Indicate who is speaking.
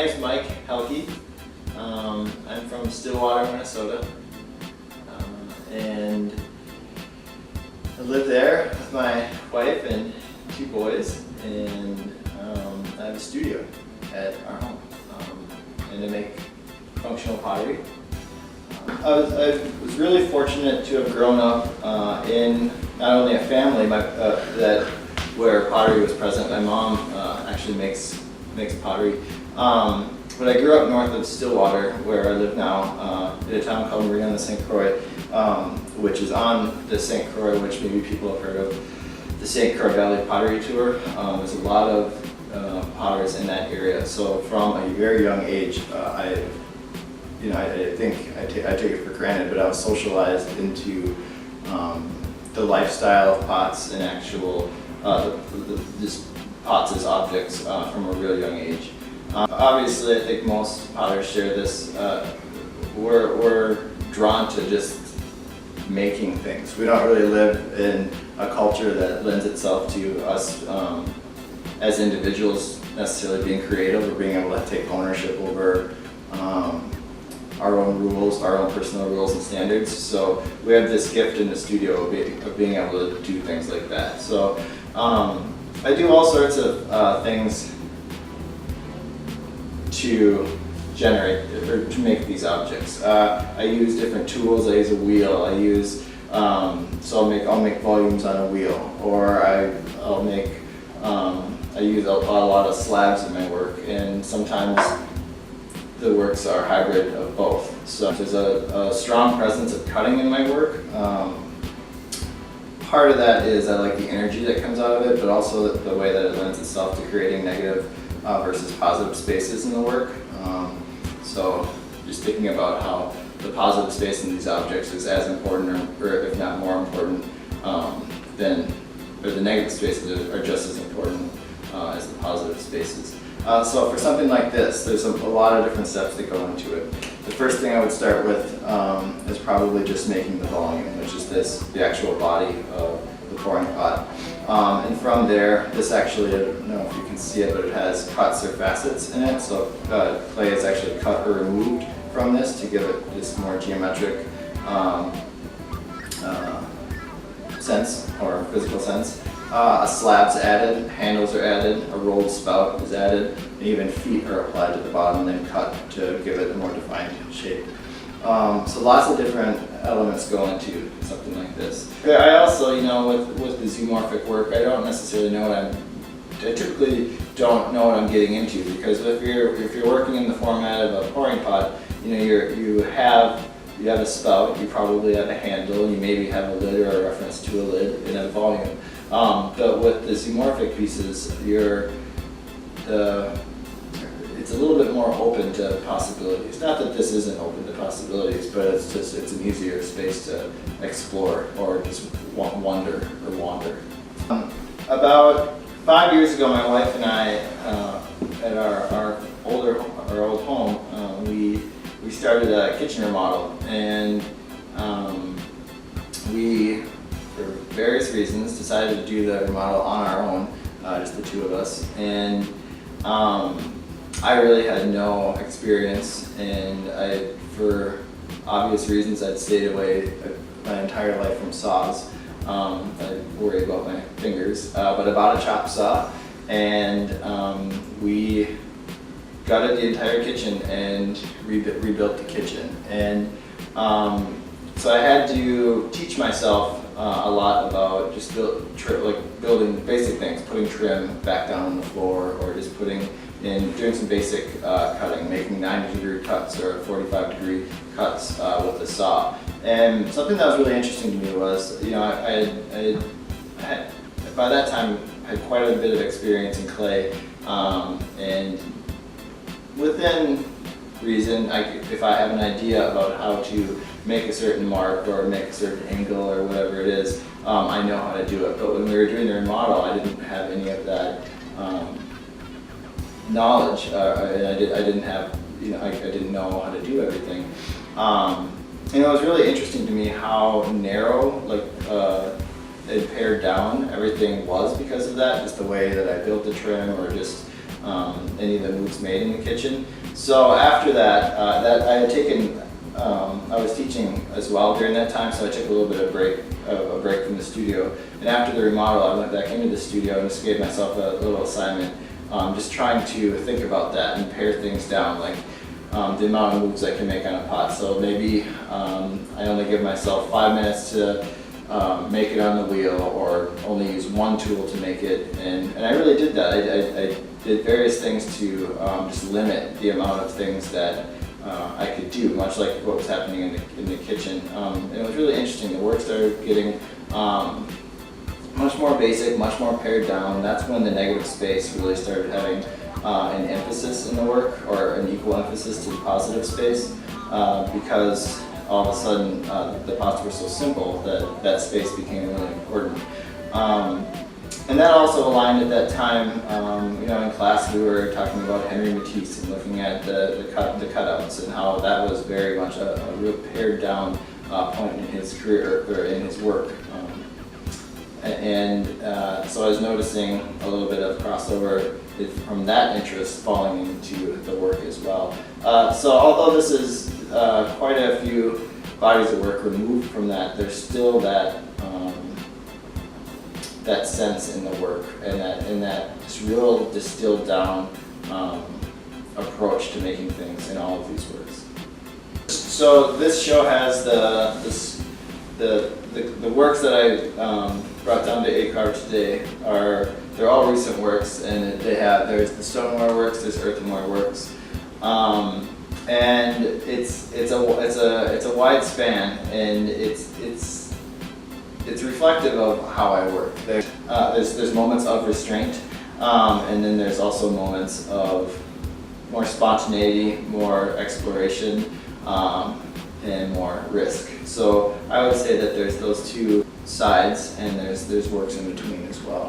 Speaker 1: name's Mike Helke. I'm from Stillwater, Minnesota, and I live there with my wife and 2 boys, and I have a studio at our home, and I make functional pottery. I was really fortunate to have grown up in not only a family where pottery was present. My mom actually makes pottery, but I grew up north of Stillwater, where I live now, in a town called Marina on the St. Croix, which is on the St. Croix, which maybe people have heard of, the St. Croix Valley Pottery Tour. There's a lot of potters in that area. So from a very young age, I think I take it for granted, but I was socialized into the lifestyle of pots and actual just pots as objects from a real young age. Obviously, I think most potters share this. We're drawn to just making things. We don't really live in a culture that lends itself to us as individuals necessarily being creative or being able to take ownership over our own rules, our own personal rules and standards. So we have this gift in the studio of being able to do things like that. So I do all sorts of things to generate or to make these objects. I use different tools. I use a wheel. I use so I'll make volumes on a wheel, or I use a lot of slabs in my work, and sometimes the works are hybrid of both. So there's a strong presence of cutting in my work. Part of that is I like the energy that comes out of it, but also the way that it lends itself to creating negative versus positive spaces in the work. So just thinking about how the positive space in these objects is as important, or if not more important, or the negative spaces are just as important as the positive spaces. So for something like this, there's a lot of different steps that go into it. The first thing I would start with is probably just making the volume, which is the actual body of the pouring pot. And from there, this actually, I don't know if you can see it, but it has cuts or facets in it. So clay is actually cut or removed from this to give it this more geometric sense or physical sense. A slab's added, handles are added, a rolled spout is added, and even feet are applied to the bottom and then cut to give it a more defined shape. So lots of different elements go into something like this. I also, with the zoomorphic work, I don't necessarily know I typically don't know what I'm getting into, because if you're working in the format of a pouring pot, you have a spout, you probably have a handle, and you maybe have a lid or a reference to a lid and a volume. But with the zoomorphic pieces, it's a little bit more open to possibilities. Not that this isn't open to possibilities, but it's an easier space to explore or just wonder or wander. About 5 years ago, my wife and I, at our old home, we started a kitchen remodel, and we, for various reasons, decided to do the remodel on our own, just the 2 of us. And I really had no experience, and for obvious reasons, I'd stayed away my entire life from saws. I worry about my fingers, but I bought a chop saw, and we gutted the entire kitchen and rebuilt the kitchen. And so I had to teach myself a lot about just building basic things, putting trim back down on the floor, or just doing some basic cutting, making 90-degree cuts or 45-degree cuts with a saw. And something that was really interesting to me was, I had by that time had quite a bit of experience in clay, and within reason, if I have an idea about how to make a certain mark or make a certain angle or whatever it is, I know how to do it. But when we were doing the remodel, I didn't have any of that knowledge. I didn't know how to do everything. And it was really interesting to me how narrow, and pared down everything was because of that, just the way that I built the trim, or just any of the moves made in the kitchen. So after that, I had taken, I was teaching as well during that time, so I took a little bit of a break from the studio. And after the remodel, I went back into the studio and just gave myself a little assignment, just trying to think about that and pare things down, like the amount of moves I can make on a pot. So maybe I only give myself 5 minutes to make it on the wheel, or only use one tool to make it, and I really did that. I did various things to just limit the amount of things that I could do, much like what was happening in the kitchen. And it was really interesting. The work started getting much more basic, much more pared down. That's when the negative space really started having an emphasis in the work, or an equal emphasis to the positive space, because all of a sudden the pots were so simple that that space became really important. And that also aligned at that time, in class we were talking about Henry Matisse and looking at the cutouts, and how that was very much a real pared down point in his career, or in his work. So I was noticing a little bit of crossover from that interest falling into the work as well. So although this is quite a few bodies of work removed from that, there's still that that sense in the work, and that just real distilled down approach to making things in all of these works. So this show has the works that I brought down to AKAR today they're all recent works, and there's the stoneware works, there's earthenware works, and it's a wide span, and it's reflective of how I work. There's moments of restraint, and then there's also moments of more spontaneity, more exploration, and more risk. So I would say that there's those two sides, and there's works in between as well.